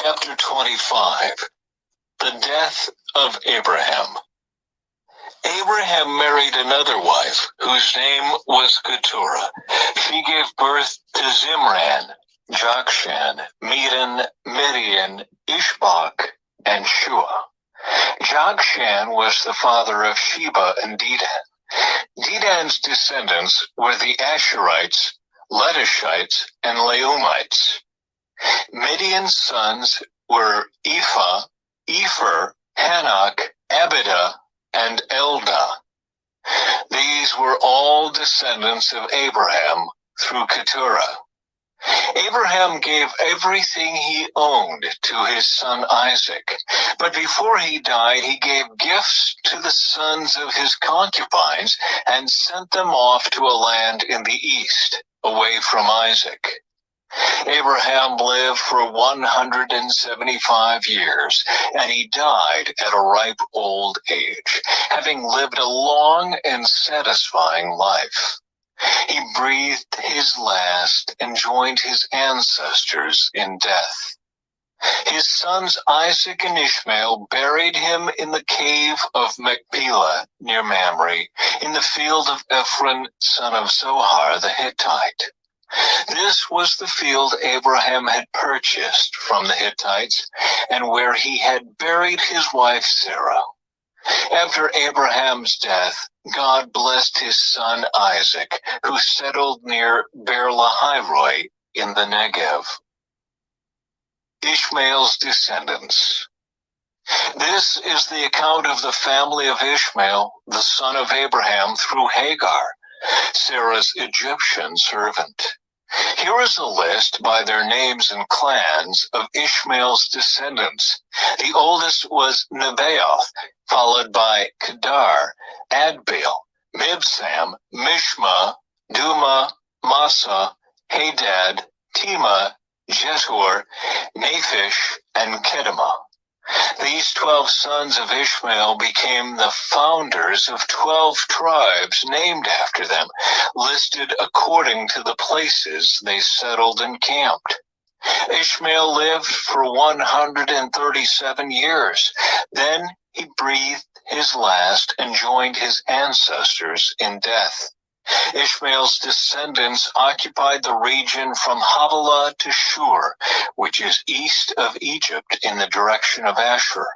Chapter 25. The Death of Abraham. Abraham married another wife, whose name was Keturah. She gave birth to Zimran, Jokshan, Medan, Midian, Ishbak, and Shua. Jokshan was the father of Sheba and Dedan. Dedan's descendants were the Asherites, Letushites, and Leumites. Midian's sons were Ephah, Epher, Hanok, Abidah, and Eldah. These were all descendants of Abraham through Keturah. Abraham gave everything he owned to his son Isaac, but before he died, he gave gifts to the sons of his concubines and sent them off to a land in the east, away from Isaac. Abraham lived for 175 years, and he died at a ripe old age, having lived a long and satisfying life. He breathed his last and joined his ancestors in death. His sons Isaac and Ishmael buried him in the cave of Machpelah near Mamre, in the field of Ephron, son of Zohar the Hittite. This was the field Abraham had purchased from the Hittites, and where he had buried his wife Sarah. After Abraham's death, God blessed his son Isaac, who settled near Beer-lahai-roi in the Negev. Ishmael's descendants. This is the account of the family of Ishmael, the son of Abraham, through Hagar, Sarah's Egyptian servant. Here is a list by their names and clans of Ishmael's descendants. The oldest was Nebaioth, followed by Kedar, Adbeel, Mibsam, Mishma, Duma, Massa, Hadad, Tema, Jetur, Naphish, and Kedemah. These 12 sons of Ishmael became the founders of 12 tribes named after them, listed according to the places they settled and camped. Ishmael lived for 137 years. Then he breathed his last and joined his ancestors in death. Ishmael's descendants occupied the region from Havilah to Shur, which is east of Egypt in the direction of Ashur.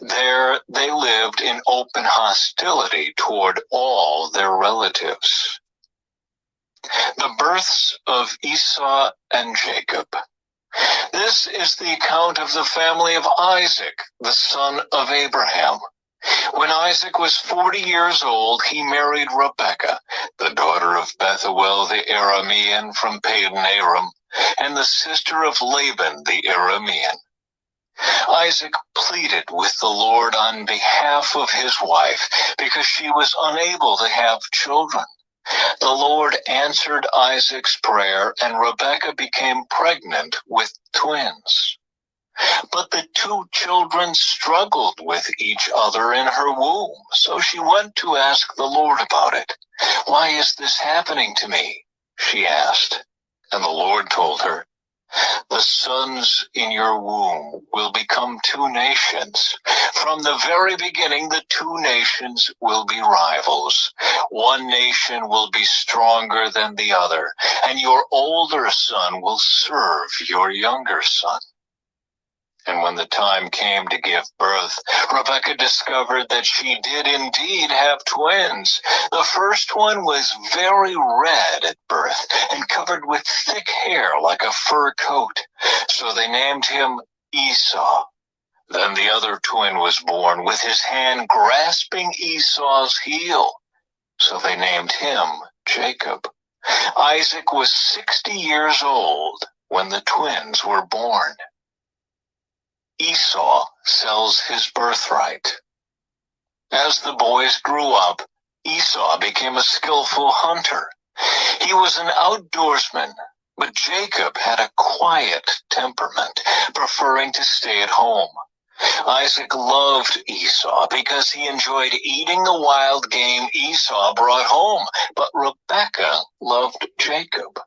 There they lived in open hostility toward all their relatives. The births of Esau and Jacob. This is the account of the family of Isaac, the son of Abraham. When Isaac was 40 years old, he married Rebekah, the daughter of Bethuel the Aramean from Padan Aram, and the sister of Laban the Aramean. Isaac pleaded with the Lord on behalf of his wife because she was unable to have children. The Lord answered Isaac's prayer, and Rebekah became pregnant with twins. But the two children struggled with each other in her womb, so she went to ask the Lord about it. "Why is this happening to me?" she asked. And the Lord told her, "The sons in your womb will become two nations. From the very beginning, the two nations will be rivals. One nation will be stronger than the other, and your older son will serve your younger son." And when the time came to give birth, Rebekah discovered that she did indeed have twins. The first one was very red at birth and covered with thick hair like a fur coat. So they named him Esau. Then the other twin was born with his hand grasping Esau's heel. So they named him Jacob. Isaac was 60 years old when the twins were born. Esau sells his birthright. As the boys grew up, Esau became a skillful hunter. He was an outdoorsman, but Jacob had a quiet temperament, preferring to stay at home. Isaac loved Esau because he enjoyed eating the wild game Esau brought home, but Rebekah loved Jacob.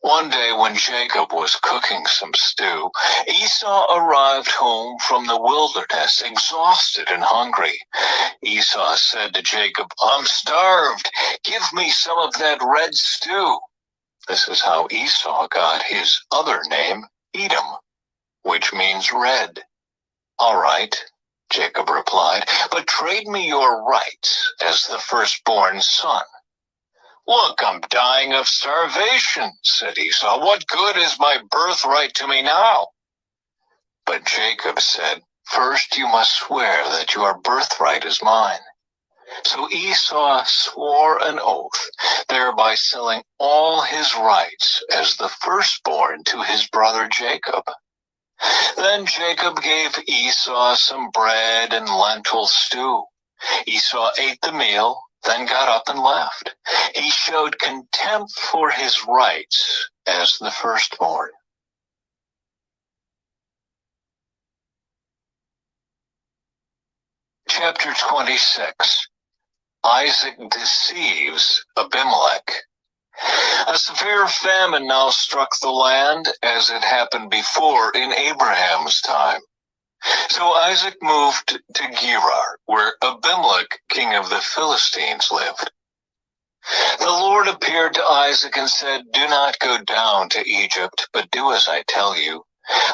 One day when Jacob was cooking some stew, Esau arrived home from the wilderness, exhausted and hungry. Esau said to Jacob, "I'm starved. Give me some of that red stew." This is how Esau got his other name, Edom, which means red. "All right," Jacob replied, "but trade me your rights as the firstborn son." "Look, I'm dying of starvation," said Esau. "What good is my birthright to me now?" But Jacob said, "First you must swear that your birthright is mine." So Esau swore an oath, thereby selling all his rights as the firstborn to his brother Jacob. Then Jacob gave Esau some bread and lentil stew. Esau ate the meal, then got up and left. He showed contempt for his rights as the firstborn. Chapter 26. Isaac deceives Abimelech. A severe famine now struck the land, as it happened before in Abraham's time. So Isaac moved to Gerar, where Abimelech, king of the Philistines, lived. The Lord appeared to Isaac and said, "Do not go down to Egypt, but do as I tell you.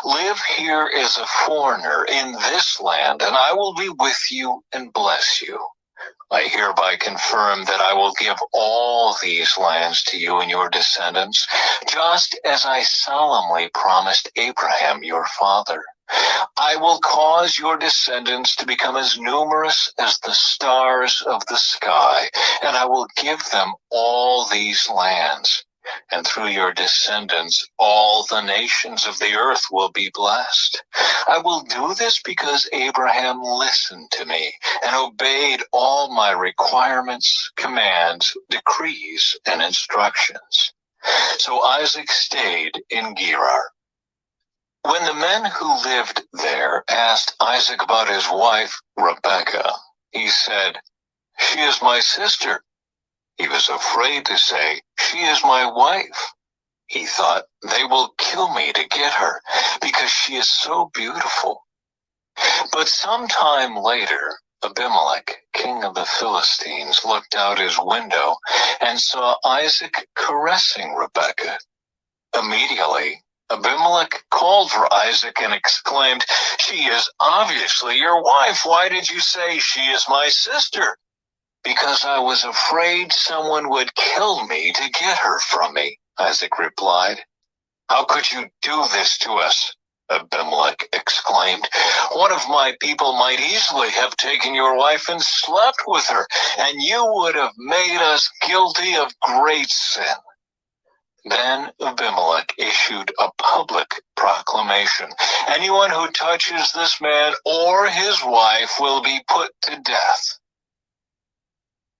Live here as a foreigner in this land, and I will be with you and bless you. I hereby confirm that I will give all these lands to you and your descendants, just as I solemnly promised Abraham your father. I will cause your descendants to become as numerous as the stars of the sky, and I will give them all these lands. And through your descendants, all the nations of the earth will be blessed. I will do this because Abraham listened to me and obeyed all my requirements, commands, decrees, and instructions." So Isaac stayed in Gerar. When the men who lived there asked Isaac about his wife, Rebekah, he said, "She is my sister." He was afraid to say, "She is my wife." He thought, "They will kill me to get her, because she is so beautiful." But some time later, Abimelech, king of the Philistines, looked out his window and saw Isaac caressing Rebekah. Immediately, Abimelech called for Isaac and exclaimed, "She is obviously your wife. Why did you say she is my sister?" "Because I was afraid someone would kill me to get her from me," Isaac replied. "How could you do this to us?" Abimelech exclaimed. "One of my people might easily have taken your wife and slept with her, and you would have made us guilty of great sin." Then Abimelech issued a public proclamation. "Anyone who touches this man or his wife will be put to death."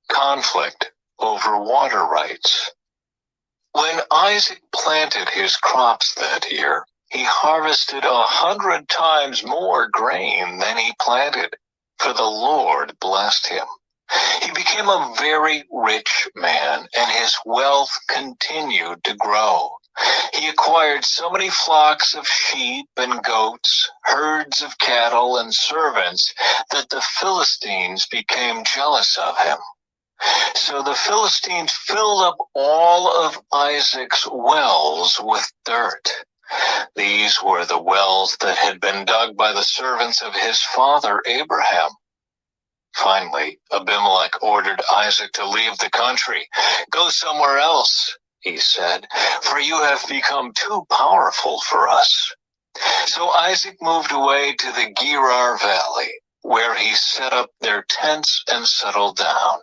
Conflict over water rights. When Isaac planted his crops that year, he harvested 100 times more grain than he planted, for the Lord blessed him. He became a very rich man, and his wealth continued to grow. He acquired so many flocks of sheep and goats, herds of cattle and servants, that the Philistines became jealous of him. So the Philistines filled up all of Isaac's wells with dirt. These were the wells that had been dug by the servants of his father Abraham. Finally, Abimelech ordered Isaac to leave the country. "Go somewhere else," he said, "for you have become too powerful for us." So Isaac moved away to the Gerar Valley, where he set up their tents and settled down.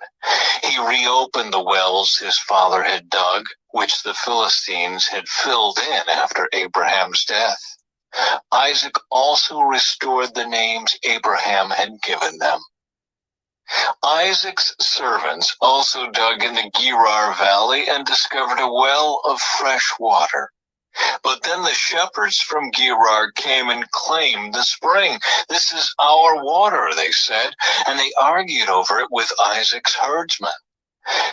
He reopened the wells his father had dug, which the Philistines had filled in after Abraham's death. Isaac also restored the names Abraham had given them. Isaac's servants also dug in the Gerar Valley and discovered a well of fresh water. But then the shepherds from Gerar came and claimed the spring. "This is our water," they said, and they argued over it with Isaac's herdsmen.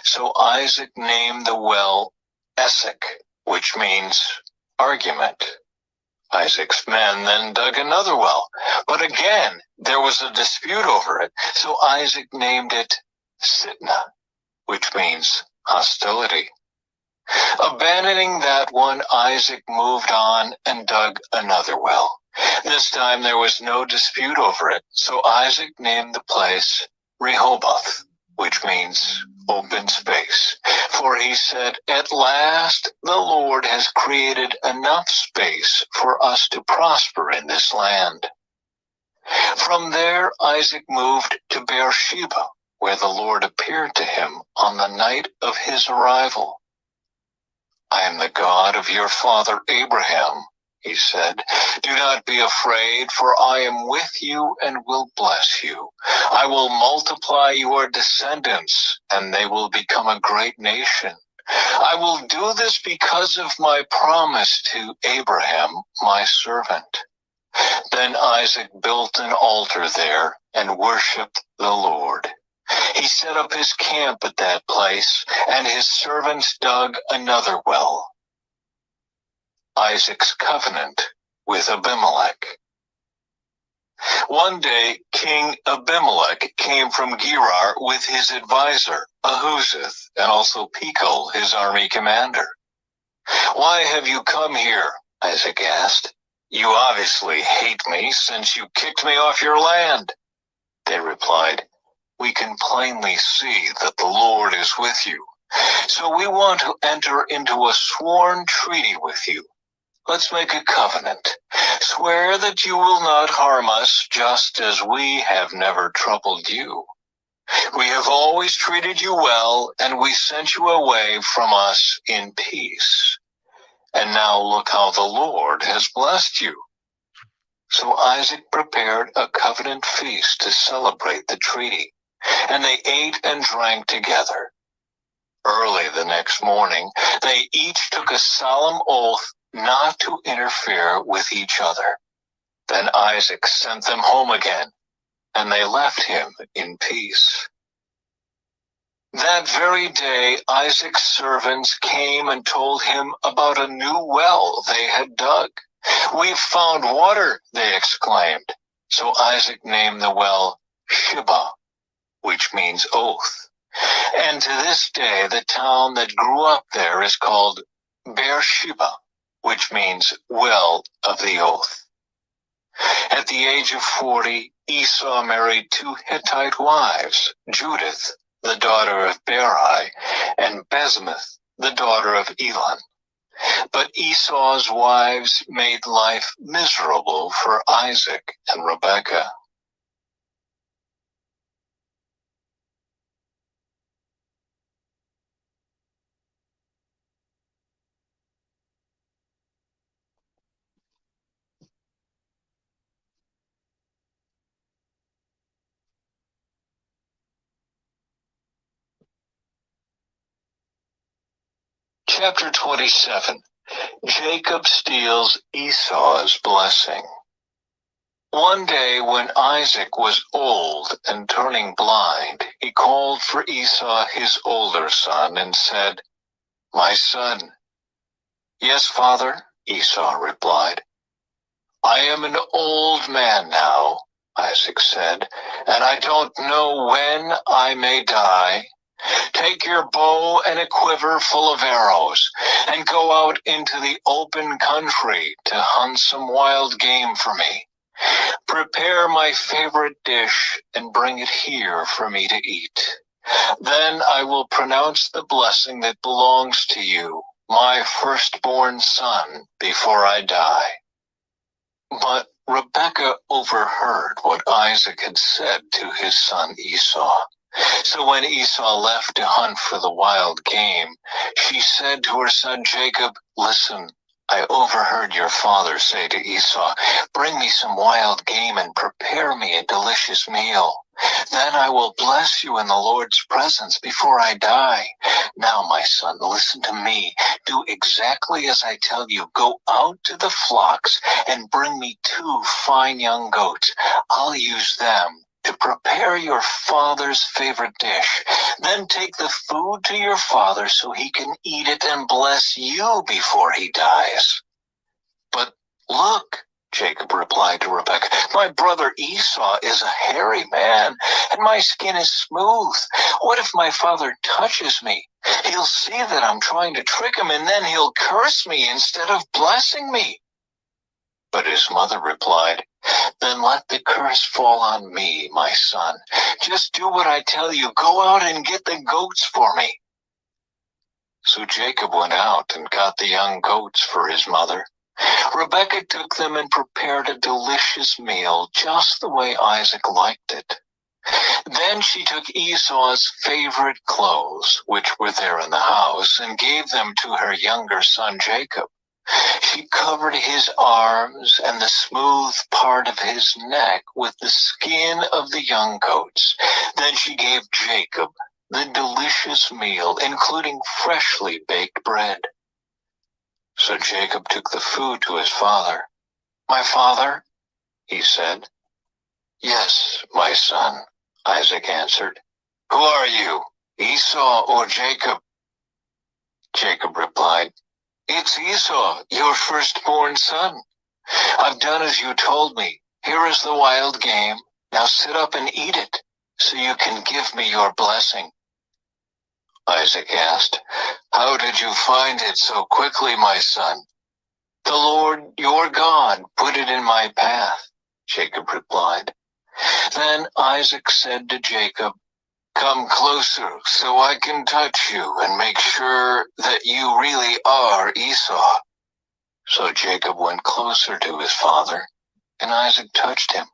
So Isaac named the well Esek, which means argument. Isaac's men then dug another well, but again there was a dispute over it, so Isaac named it Sitnah, which means hostility. Abandoning that one, Isaac moved on and dug another well. This time there was no dispute over it, so Isaac named the place Rehoboth, which means open space. For he said, "At last the Lord has created enough space for us to prosper in this land." From there, Isaac moved to Beersheba, where the Lord appeared to him on the night of his arrival. "I am the God of your father Abraham," he said. "Do not be afraid, for I am with you and will bless you. I will multiply your descendants, and they will become a great nation. I will do this because of my promise to Abraham, my servant." Then Isaac built an altar there and worshipped the Lord. He set up his camp at that place, and his servants dug another well. Isaac's covenant with Abimelech. One day, King Abimelech came from Gerar with his advisor, Ahuzeth, and also Pekah, his army commander. "Why have you come here?" Isaac asked. "You obviously hate me since you kicked me off your land." They replied, "We can plainly see that the Lord is with you. So we want to enter into a sworn treaty with you. Let's make a covenant. Swear that you will not harm us, just as we have never troubled you. We have always treated you well, and we sent you away from us in peace. And now look how the Lord has blessed you." So Isaac prepared a covenant feast to celebrate the treaty, and they ate and drank together. Early the next morning, they each took a solemn oath not to interfere with each other. Then Isaac sent them home again, and they left him in peace. That very day, Isaac's servants came and told him about a new well they had dug. "We've found water," they exclaimed. So Isaac named the well Shibah, which means oath. And to this day, the town that grew up there is called Beersheba, which means well of the oath. At the age of 40, Esau married two Hittite wives, Judith, the daughter of Berai, and Basemath, the daughter of Elon. But Esau's wives made life miserable for Isaac and Rebekah. Chapter 27. Jacob steals Esau's blessing. One day when Isaac was old and turning blind, he called for Esau, his older son, and said, "My son." "Yes, father," Esau replied. "I am an old man now," Isaac said, "and I don't know when I may die. Take your bow and a quiver full of arrows, and go out into the open country to hunt some wild game for me. Prepare my favorite dish and bring it here for me to eat. Then I will pronounce the blessing that belongs to you, my firstborn son, before I die." But Rebekah overheard what Isaac had said to his son Esau. So when Esau left to hunt for the wild game, she said to her son Jacob, "Listen, I overheard your father say to Esau, 'Bring me some wild game and prepare me a delicious meal. Then I will bless you in the Lord's presence before I die. Now, my son, listen to me. Do exactly as I tell you. Go out to the flocks and bring me 2 fine young goats. I'll use them to prepare your father's favorite dish. Then take the food to your father so he can eat it and bless you before he dies." "But look," Jacob replied to Rebekah, "my brother Esau is a hairy man, and my skin is smooth. What if my father touches me? He'll see that I'm trying to trick him, and then he'll curse me instead of blessing me." But his mother replied, "Then let the curse fall on me, my son. Just do what I tell you. Go out and get the goats for me." So Jacob went out and got the young goats for his mother. Rebekah took them and prepared a delicious meal, just the way Isaac liked it. Then she took Esau's favorite clothes, which were there in the house, and gave them to her younger son Jacob. She covered his arms and the smooth part of his neck with the skin of the young goats. Then she gave Jacob the delicious meal, including freshly baked bread. So Jacob took the food to his father. "My father?" he said. "Yes, my son," Isaac answered. "Who are you, Esau or Jacob?" Jacob replied, "It's Esau, your firstborn son. I've done as you told me. Here is the wild game. Now sit up and eat it, so you can give me your blessing." Isaac asked, "How did you find it so quickly, my son?" "The Lord, your God, put it in my path," Jacob replied. Then Isaac said to Jacob, "Come closer so I can touch you and make sure that you really are Esau." So Jacob went closer to his father, and Isaac touched him.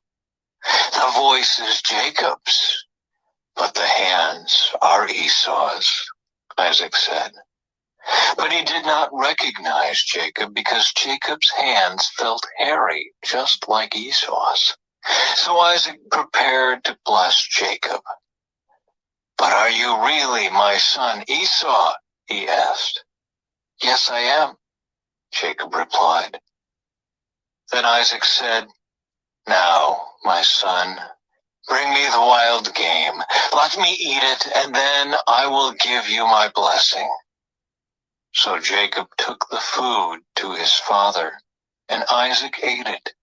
"The voice is Jacob's, but the hands are Esau's," Isaac said. But he did not recognize Jacob because Jacob's hands felt hairy, just like Esau's. So Isaac prepared to bless Jacob. "But are you really my son Esau?" he asked. "Yes, I am," Jacob replied. Then Isaac said, "Now, my son, bring me the wild game. Let me eat it, and then I will give you my blessing." So Jacob took the food to his father, and Isaac ate it.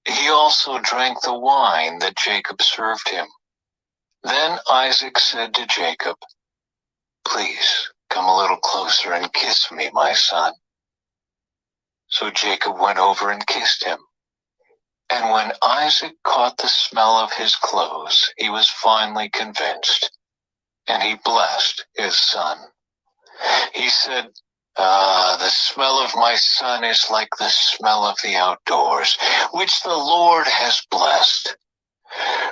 He also drank the wine that Jacob served him. Then Isaac said to Jacob, "Please come a little closer and kiss me, my son." So Jacob went over and kissed him. And when Isaac caught the smell of his clothes, he was finally convinced, and he blessed his son. He said, "The smell of my son is like the smell of the outdoors, which the Lord has blessed.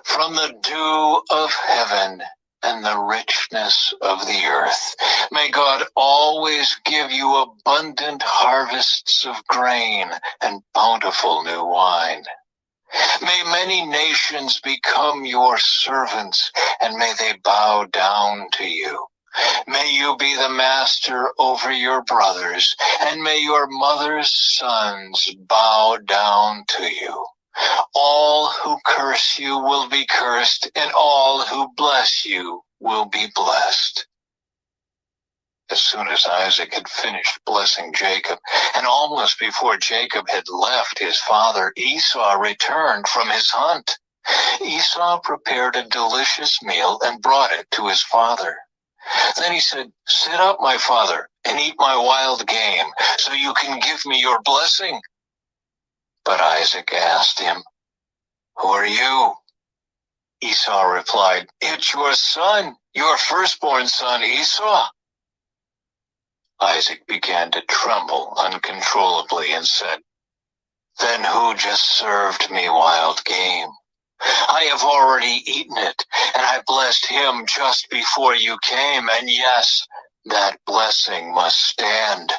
From the dew of heaven and the richness of the earth, may God always give you abundant harvests of grain and bountiful new wine. May many nations become your servants, and may they bow down to you. May you be the master over your brothers, and may your mother's sons bow down to you. All who curse you will be cursed, and all who bless you will be blessed." As soon as Isaac had finished blessing Jacob, and almost before Jacob had left his father, Esau returned from his hunt. Esau prepared a delicious meal and brought it to his father. Then he said, "Sit up, my father, and eat my wild game, so you can give me your blessing." But Isaac asked him, "Who are you?" Esau replied, "It's your son, your firstborn son Esau." Isaac began to tremble uncontrollably and said, "Then who just served me wild game? I have already eaten it, and I blessed him just before you came, and yes, that blessing must stand."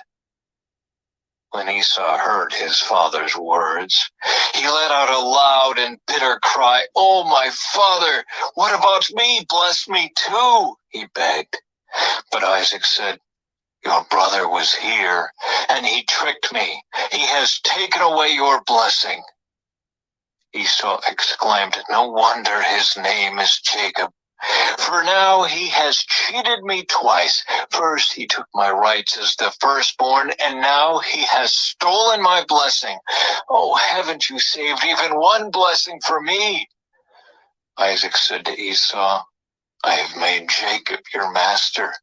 When Esau heard his father's words, he let out a loud and bitter cry. "Oh, my father, what about me? Bless me too," he begged. But Isaac said, "Your brother was here, and he tricked me. He has taken away your blessing." Esau exclaimed, "No wonder his name is Jacob, for now he has cheated me twice. First he took my rights as the firstborn, and now he has stolen my blessing. Oh, haven't you saved even one blessing for me?" Isaac said to Esau, "I have made Jacob your master,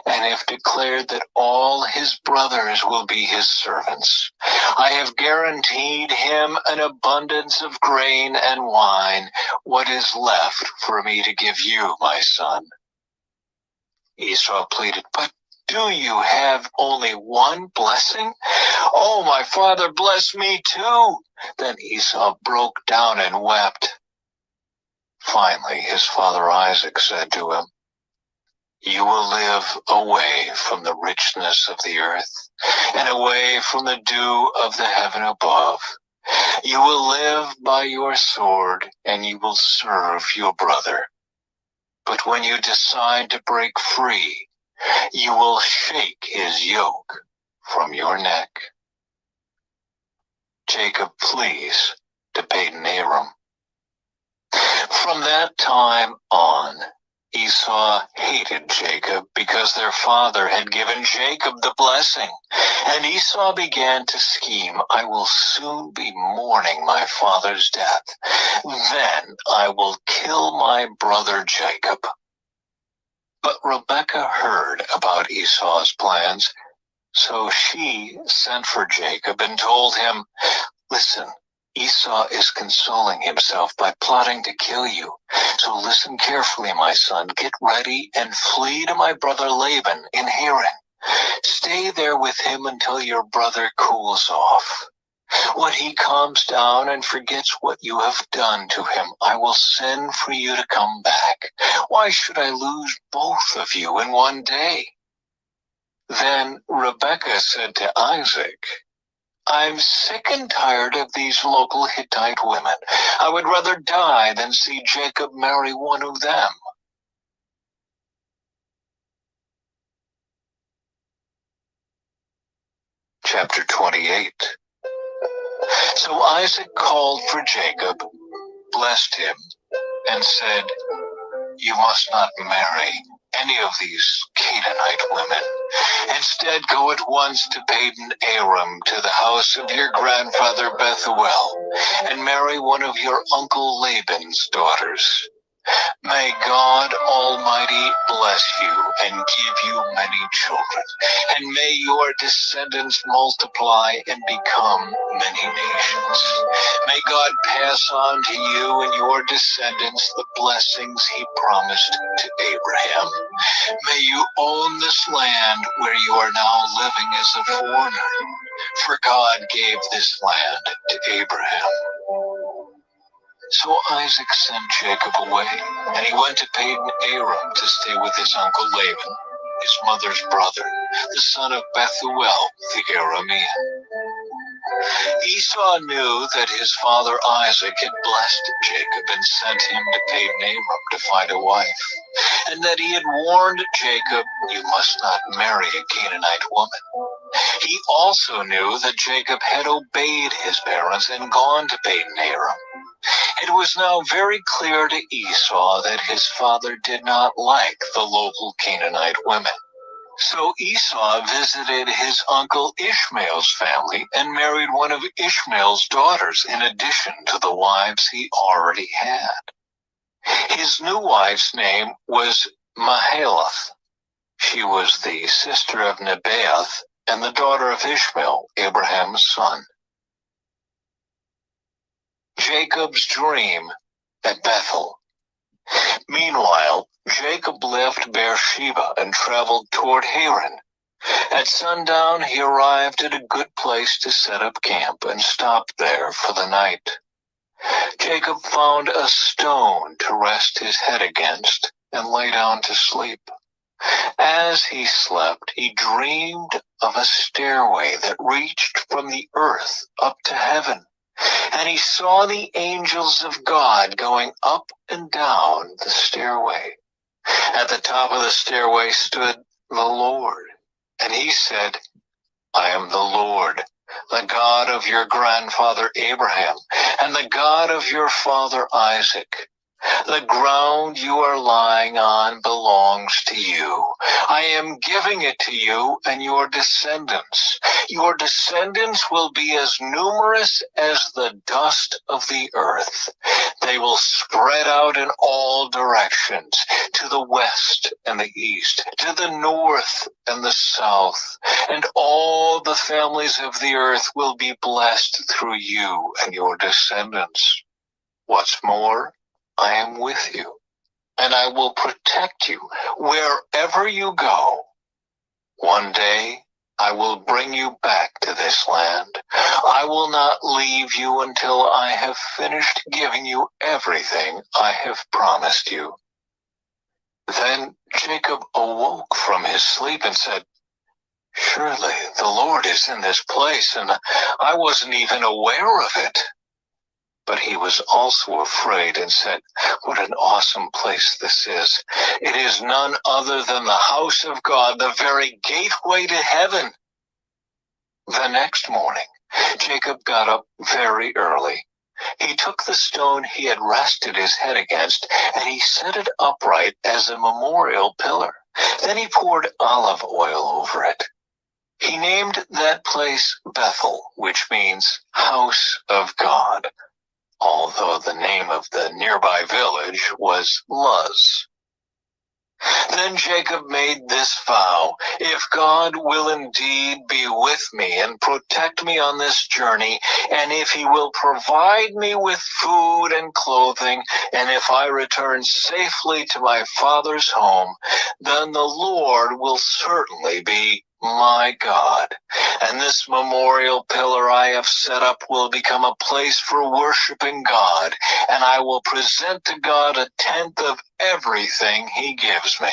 and have declared that all his brothers will be his servants. I have guaranteed him an abundance of grain and wine. What is left for me to give you, my son?" Esau pleaded, "But do you have only one blessing? Oh, my father, bless me too." Then Esau broke down and wept. Finally, his father Isaac said to him, "You will live away from the richness of the earth and away from the dew of the heaven above. You will live by your sword, and you will serve your brother. But when you decide to break free, you will shake his yoke from your neck." Jacob flees to Padan Aram. From that time on, Esau hated Jacob because their father had given Jacob the blessing. And Esau began to scheme, "I will soon be mourning my father's death. Then I will kill my brother Jacob." But Rebekah heard about Esau's plans, so she sent for Jacob and told him, "Listen, Esau is consoling himself by plotting to kill you. So listen carefully, my son. Get ready and flee to my brother Laban in Haran. Stay there with him until your brother cools off. When he calms down and forgets what you have done to him, I will send for you to come back. Why should I lose both of you in one day?" Then Rebekah said to Isaac, "I'm sick and tired of these local Hittite women. I would rather die than see Jacob marry one of them." Chapter 28. So Isaac called for Jacob, blessed him, and said, "You must not marry any of these Canaanite women. Instead, go at once to Padan Aram, to the house of your grandfather Bethuel, and marry one of your uncle Laban's daughters. May God Almighty bless you and give you many children, and may your descendants multiply and become many nations. May God pass on to you and your descendants the blessings he promised to Abraham. May you own this land where you are now living as a foreigner, for God gave this land to Abraham." So Isaac sent Jacob away, and he went to Padan Aram to stay with his uncle Laban, his mother's brother, the son of Bethuel the Aramean. Esau knew that his father Isaac had blessed Jacob and sent him to Padan Aram to find a wife, and that he had warned Jacob, "You must not marry a Canaanite woman." He also knew that Jacob had obeyed his parents and gone to Padan Aram. It was now very clear to Esau that his father did not like the local Canaanite women. So Esau visited his uncle Ishmael's family and married one of Ishmael's daughters in addition to the wives he already had. His new wife's name was Mahalath. She was the sister of Nebaioth and the daughter of Ishmael, Abraham's son. Jacob's dream at Bethel. Meanwhile, Jacob left Beersheba and traveled toward Haran. At sundown, he arrived at a good place to set up camp and stopped there for the night. Jacob found a stone to rest his head against and lay down to sleep. As he slept, he dreamed of a stairway that reached from the earth up to heaven, and he saw the angels of God going up and down the stairway. At the top of the stairway stood the Lord, and he said, I am the Lord, the God of your grandfather Abraham, and the God of your father Isaac. The ground you are lying on belongs to you. I am giving it to you and your descendants. Your descendants will be as numerous as the dust of the earth. They will spread out in all directions, to the west and the east, to the north and the south, and all the families of the earth will be blessed through you and your descendants. What's more, I am with you, and I will protect you wherever you go. One day, I will bring you back to this land. I will not leave you until I have finished giving you everything I have promised you. Then Jacob awoke from his sleep and said, Surely the Lord is in this place, and I wasn't even aware of it. But he was also afraid and said, What an awesome place this is. It is none other than the house of God, the very gateway to heaven. The next morning, Jacob got up very early. He took the stone he had rested his head against, and he set it upright as a memorial pillar. Then he poured olive oil over it. He named that place Bethel, which means house of God, although the name of the nearby village was Luz. Then Jacob made this vow, If God will indeed be with me and protect me on this journey, and if he will provide me with food and clothing, and if I return safely to my father's home, then the Lord will certainly be my God, and this memorial pillar I have set up will become a place for worshiping God, and I will present to God a tenth of everything he gives me.